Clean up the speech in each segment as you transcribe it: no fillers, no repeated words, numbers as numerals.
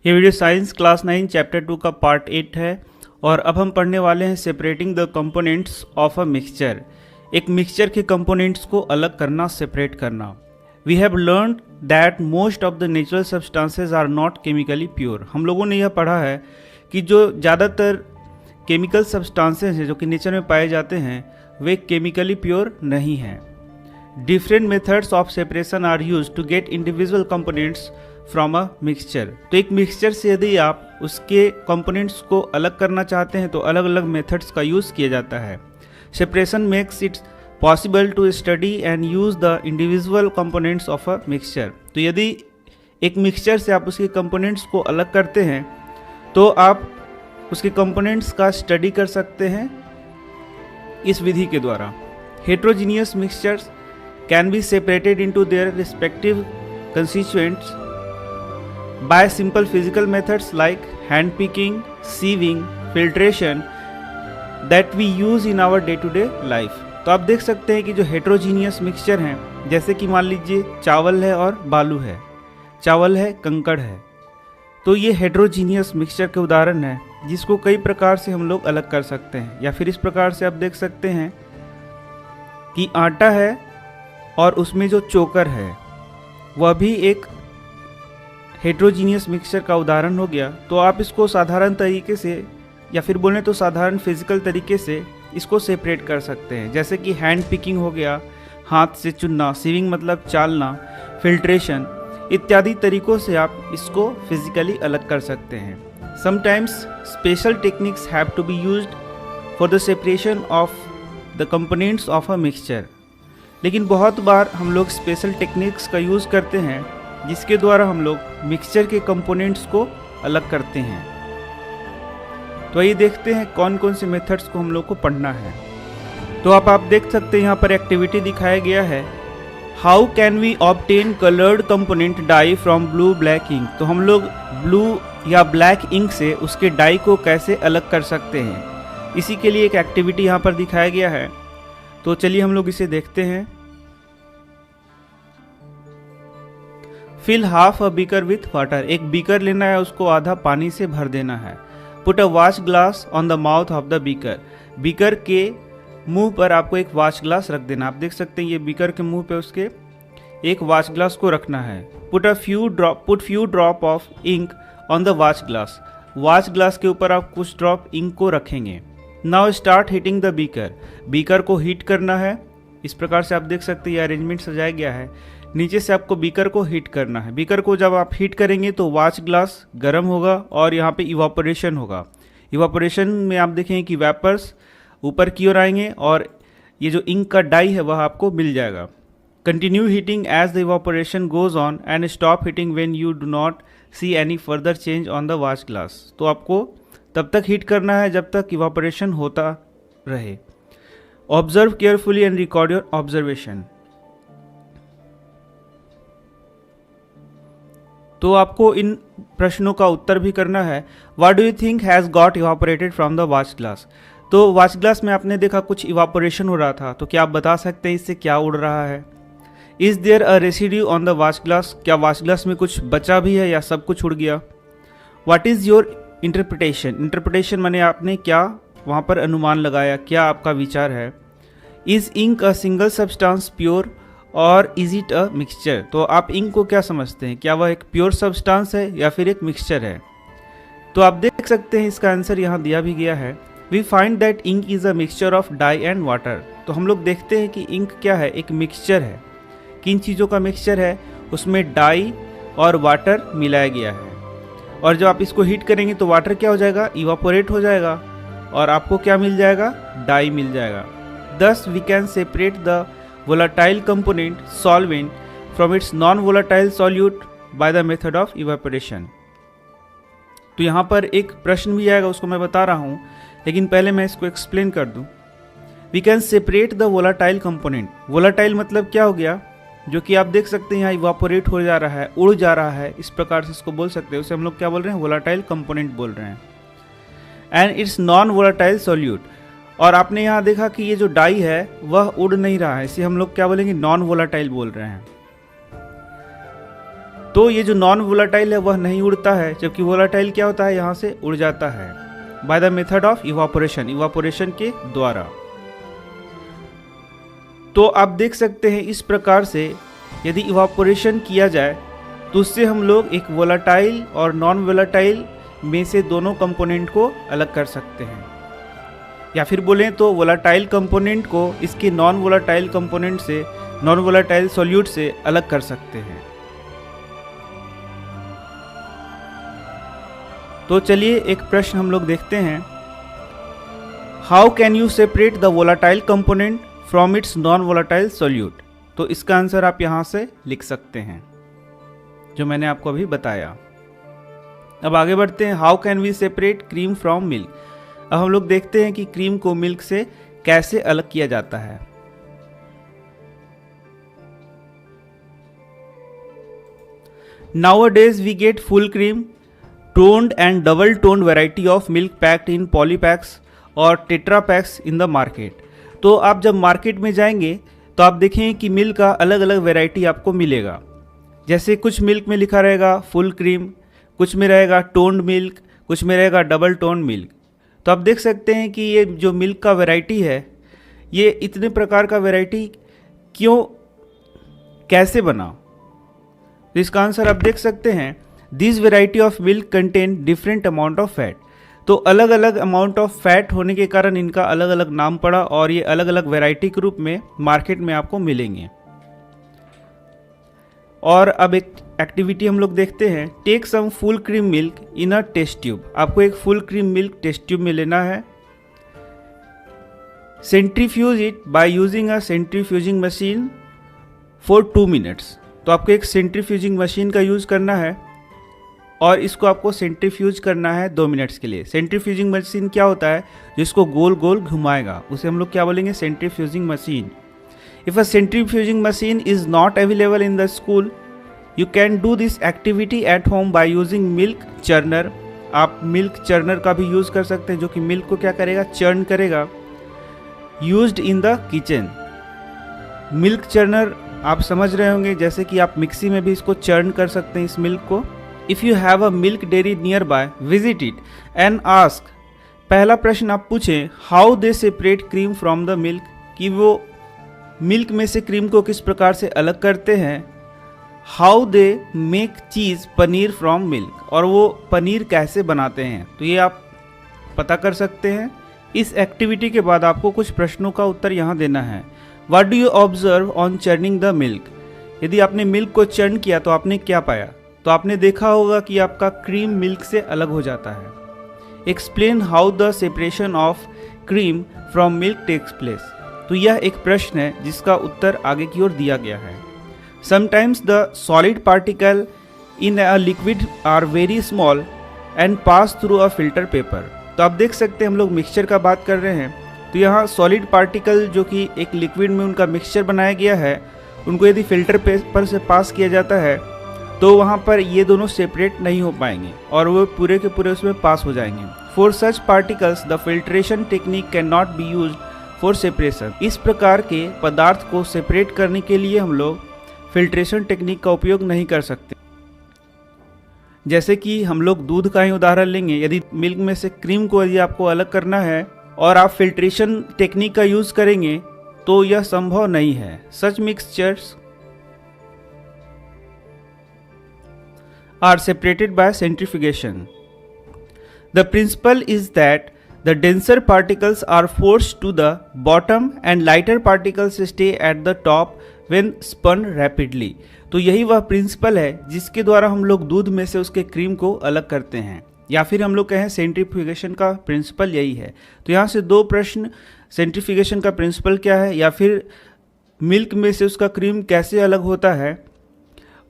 ये video science class 9 chapter 2 का part 8 है और अब हम पढ़ने वाले हैं separating the components of a mixture. एक मिक्सचर के कंपोनेंट्स को अलग करना, सेपरेट करना। We have learn that most of the natural substances are not chemically pure. हम लोगों ने यह पढ़ा है कि जो ज़्यादातर केमिकल सब्सटेंसेज हैं जो कि नेचर में पाए जाते हैं वे केमिकली प्योर नहीं हैं। Different methods of separation are use to get individual components from a mixture. तो एक मिक्सचर से यदि आप उसके कंपोनेंट्स को अलग करना चाहते हैं तो अलग अलग मेथड्स का यूज़ किया जाता है। Separation makes it possible to study and use the individual components of a mixture. तो यदि एक मिक्सचर से आप उसके कंपोनेंट्स को अलग करते हैं तो आप उसके कंपोनेंट्स का स्टडी कर सकते हैं इस विधि के द्वारा। Heterogeneous mixtures can be separated into their respective constituents by simple physical methods like hand picking, sieving, filtration that we use in our day-to-day life। तो आप देख सकते हैं कि जो हेट्रोजीनियस मिक्सचर हैं, जैसे कि मान लीजिए चावल है और बालू है, चावल है, कंकड़ है, तो ये हेट्रोजीनियस मिक्सचर के उदाहरण है जिसको कई प्रकार से हम लोग अलग कर सकते हैं। या फिर इस प्रकार से आप देख सकते हैं कि आटा है और उसमें जो चोकर है वह भी एक हेट्रोजीनियस मिक्सचर का उदाहरण हो गया। तो आप इसको साधारण तरीके से या फिर बोलें तो साधारण फिजिकल तरीके से इसको सेपरेट कर सकते हैं, जैसे कि हैंड पिकिंग हो गया, हाथ से चुनना, सीविंग मतलब चालना, फिल्ट्रेशन इत्यादि तरीकों से आप इसको फिजिकली अलग कर सकते हैं। Sometimes special techniques have to be used for the separation of the components of a mixture. लेकिन बहुत बार हम लोग स्पेशल टेक्निक्स का यूज़ करते हैं जिसके द्वारा हम लोग मिक्सचर के कंपोनेंट्स को अलग करते हैं। तो आइए देखते हैं कौन कौन से मेथड्स को हम लोग को पढ़ना है। तो आप देख सकते हैं यहाँ पर एक्टिविटी दिखाया गया है, how can we obtain coloured component dye from blue black ink. तो हम लोग ब्लू या ब्लैक इंक से उसके डाई को कैसे अलग कर सकते हैं, इसी के लिए एक एक्टिविटी यहाँ पर दिखाया गया है। तो चलिए हम लोग इसे देखते हैं। Fill half a beaker with water. एक बीकर लेना है, उसको आधा पानी से भर देना है। Put a watch glass on the mouth of the beaker. Beaker के मुंह पर आपको एक वॉच ग्लास रख देना। आप देख सकते हैं ये बीकर के मुंह पे उसके एक वॉच ग्लास को रखना है। Put few drop of ink on the watch glass. Watch glass के ऊपर आप कुछ ड्रॉप इंक को रखेंगे। Now start heating the beaker. Beaker को हीट करना है। इस प्रकार से आप देख सकते हैं ये अरेंजमेंट सजाया गया है। नीचे से आपको बीकर को हीट करना है। बीकर को जब आप हीट करेंगे तो वॉच ग्लास गर्म होगा और यहाँ पे इवापोरेशन होगा। इवापोरेशन में आप देखेंगे कि वेपर्स ऊपर की ओर आएंगे और ये जो इंक का डाई है वह आपको मिल जाएगा। Continue heating as the evaporation goes on and stop heating when you do not see any further change on the watch glass. तो आपको तब तक हीट करना है जब तक इवापोरेशन होता रहे। Observe carefully and record your observation. तो आपको इन प्रश्नों का उत्तर भी करना है। What do you think has got evaporated from the watch glass. तो वॉच ग्लास में आपने देखा कुछ इवापोरेशन हो रहा था, तो क्या आप बता सकते हैं इससे क्या उड़ रहा है। Is there a residue on the watch glass. क्या वॉच ग्लास में कुछ बचा भी है या सब कुछ उड़ गया। What is your interpretation. Interpretation माने आपने क्या वहाँ पर अनुमान लगाया, क्या आपका विचार है। Is ink a single substance pure और इज इट अ मिक्सचर। तो आप इंक को क्या समझते हैं, क्या वह एक प्योर सब्सटेंस है या फिर एक मिक्सचर है। तो आप देख सकते हैं इसका आंसर यहाँ दिया भी गया है। We find that ink is a mixture of dye and water. तो हम लोग देखते हैं कि इंक क्या है, एक मिक्सचर है। किन चीज़ों का मिक्सचर है, उसमें डाई और वाटर मिलाया गया है। और जब आप इसको हीट करेंगे तो वाटर क्या हो जाएगा, इवापोरेट हो जाएगा और आपको क्या मिल जाएगा, डाई मिल जाएगा। Thus we can separate the volatile component solvent from its non-volatile solute by the method of evaporation। तो यहाँ पर एक प्रश्न भी आएगा, उसको मैं बता रहा हूँ, लेकिन पहले मैं इसको एक्सप्लेन कर दूँ। We can separate the volatile component। volatile मतलब क्या हो गया, जो कि आप देख सकते हैं यहाँ इवापोरेट हो जा रहा है, उड़ जा रहा है, इस प्रकार से इसको बोल सकते हैं। उसे हम लोग क्या बोल रहे हैं, volatile component बोल रहे हैं। And its non-volatile solute। और आपने यहाँ देखा कि ये जो डाई है वह उड़ नहीं रहा है, इसे हम लोग क्या बोलेंगे, नॉन वोलाटाइल बोल रहे हैं। तो ये जो नॉन वोलाटाइल है वह नहीं उड़ता है, जबकि वोलाटाइल क्या होता है, यहाँ से उड़ जाता है by the method of evaporation, evaporation के द्वारा। तो आप देख सकते हैं इस प्रकार से यदि इवापोरेशन किया जाए तो उससे हम लोग एक वोलाटाइल और नॉन वोलाटाइल में से दोनों कंपोनेंट को अलग कर सकते हैं, या फिर बोलें तो वोलाटाइल कंपोनेंट को इसके नॉन वोलाटाइल कंपोनेंट से, नॉन वोलाटाइल सॉल्यूट से अलग कर सकते हैं। तो चलिए एक प्रश्न हम लोग देखते हैं, how can you separate the volatile component from its non volatile solute. तो इसका आंसर आप यहाँ से लिख सकते हैं जो मैंने आपको अभी बताया। अब आगे बढ़ते हैं, how can we separate cream from milk. अब हम लोग देखते हैं कि क्रीम को मिल्क से कैसे अलग किया जाता है। Nowadays we get full cream, toned and double toned variety of milk packed in polypacks और tetra PACS in the market. तो आप जब मार्केट में जाएंगे तो आप देखेंगे कि मिल्क का अलग अलग वैरायटी आपको मिलेगा। जैसे कुछ मिल्क में लिखा रहेगा फुल क्रीम, कुछ में रहेगा टोन्ड मिल्क, कुछ में रहेगा डबल टोन्ड मिल्क। तो आप देख सकते हैं कि ये जो मिल्क का वैरायटी है, ये इतने प्रकार का वैरायटी क्यों, कैसे बना। तो इसका आंसर आप देख सकते हैं, this variety of milk contain different amount of fat. तो अलग अलग अमाउंट ऑफ फैट होने के कारण इनका अलग अलग नाम पड़ा और ये अलग अलग वैरायटी के रूप में मार्केट में आपको मिलेंगे। और अब एक एक्टिविटी हम लोग देखते हैं, take some full cream milk in a test tube. आपको एक full cream milk test tube में लेना है। Centrifuge it by using a centrifuging machine for 2 minutes. तो आपको एक सेंट्रीफ्यूजिंग मशीन का यूज़ करना है और इसको आपको सेंट्रीफ्यूज करना है 2 मिनट्स के लिए। सेंट्रीफ्यूजिंग मशीन क्या होता है, जिसको गोल गोल घुमाएगा, उसे हम लोग क्या बोलेंगे, centrifuging machine. If a centrifuging machine is not available in the school, you can do this activity at home by using milk churner. आप मिल्क चर्नर का भी यूज़ कर सकते हैं, जो कि मिल्क को क्या करेगा, चर्न करेगा। Used in the kitchen. Milk churner आप समझ रहे होंगे, जैसे कि आप मिक्सी में भी इसको चर्न कर सकते हैं इस मिल्क को। If you have a milk dairy near by, visit it and ask. पहला प्रश्न आप पूछें, how they separate cream from the milk, कि वो मिल्क में से क्रीम को किस प्रकार से अलग करते हैं। How they make cheese paneer from milk, और वो पनीर कैसे बनाते हैं। तो ये आप पता कर सकते हैं। इस एक्टिविटी के बाद आपको कुछ प्रश्नों का उत्तर यहाँ देना है। What do you observe on churning the milk. यदि आपने मिल्क को चर्न किया तो आपने क्या पाया। तो आपने देखा होगा कि आपका क्रीम मिल्क से अलग हो जाता है। Explain how the separation of cream from milk takes place. तो यह एक प्रश्न है जिसका उत्तर आगे की ओर दिया गया है। Sometimes the solid particle in a liquid are very small and pass through a filter paper. तो आप देख सकते हैं हम लोग मिक्सचर का बात कर रहे हैं, तो यहाँ सॉलिड पार्टिकल जो कि एक लिक्विड में उनका मिक्सचर बनाया गया है, उनको यदि फिल्टर पेपर से पास किया जाता है तो वहाँ पर ये दोनों सेपरेट नहीं हो पाएंगे और वो पूरे के पूरे उसमें पास हो जाएंगे। For such particles the filtration technique can not be use for separation. इस प्रकार के पदार्थ को सेपरेट करने के लिए हम लोग फिल्ट्रेशन टेक्निक का उपयोग नहीं कर सकते। जैसे कि हम लोग दूध का ही उदाहरण लेंगे, यदि मिल्क में से क्रीम को यदि आपको अलग करना है और आप फिल्ट्रेशन टेक्निक का यूज़ करेंगे तो यह संभव नहीं है। सच mixtures are separated by centrifugation. The principle is that the denser particles are forced to the bottom and lighter particles stay at the top when spun rapidly. तो यही वह प्रिंसिपल है जिसके द्वारा हम लोग दूध में से उसके क्रीम को अलग करते हैं, या फिर हम लोग कहें सेंट्रीफ्यूगेशन का प्रिंसिपल यही है। तो यहाँ से दो प्रश्न, सेंट्रीफ्यूगेशन का प्रिंसिपल क्या है या फिर मिल्क में से उसका क्रीम कैसे अलग होता है,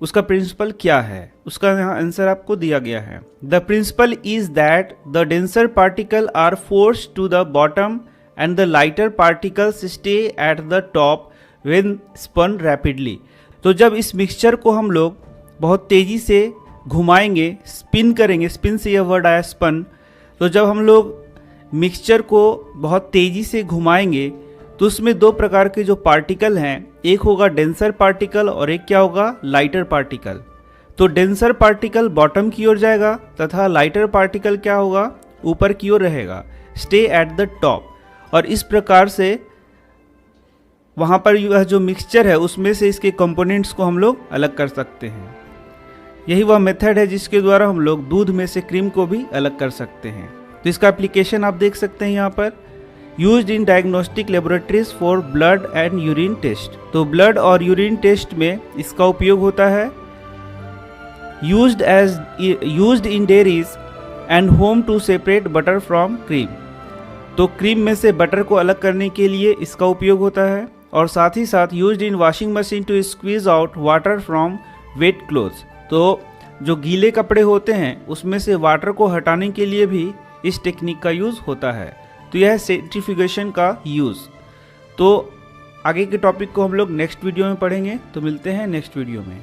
उसका प्रिंसिपल क्या है, उसका यहाँ आंसर आपको दिया गया है। The principle is that the denser particle are forced to the bottom and the lighter particles stay at the top when spun rapidly. तो जब इस मिक्सचर को हम लोग बहुत तेज़ी से घुमाएंगे, स्पिन करेंगे, स्पिन से यह वर्ड आया स्पन, तो जब हम लोग मिक्सचर को बहुत तेज़ी से घुमाएंगे तो उसमें दो प्रकार के जो पार्टिकल हैं, एक होगा डेंसर पार्टिकल और एक क्या होगा, लाइटर पार्टिकल। तो डेंसर पार्टिकल बॉटम की ओर जाएगा तथा लाइटर पार्टिकल क्या होगा, ऊपर की ओर रहेगा, स्टे एट द टॉप। और इस प्रकार से वहाँ पर यह जो मिक्सचर है उसमें से इसके कंपोनेंट्स को हम लोग अलग कर सकते हैं। यही वह मेथड है जिसके द्वारा हम लोग दूध में से क्रीम को भी अलग कर सकते हैं। तो इसका एप्लीकेशन आप देख सकते हैं यहाँ पर, used in diagnostic laboratories for blood and urine test. तो ब्लड और यूरिन टेस्ट में इसका उपयोग होता है। Used in dairies and home to separate butter from cream. तो क्रीम में से बटर को अलग करने के लिए इसका उपयोग होता है। और साथ ही साथ used in washing machine to squeeze out water from wet clothes. तो जो गीले कपड़े होते हैं उसमें से वाटर को हटाने के लिए भी इस टेक्निक का यूज़ होता है। तो यह है सेंट्रीफ्यूगेशन का यूज़। तो आगे के टॉपिक को हम लोग नेक्स्ट वीडियो में पढ़ेंगे। तो मिलते हैं नेक्स्ट वीडियो में।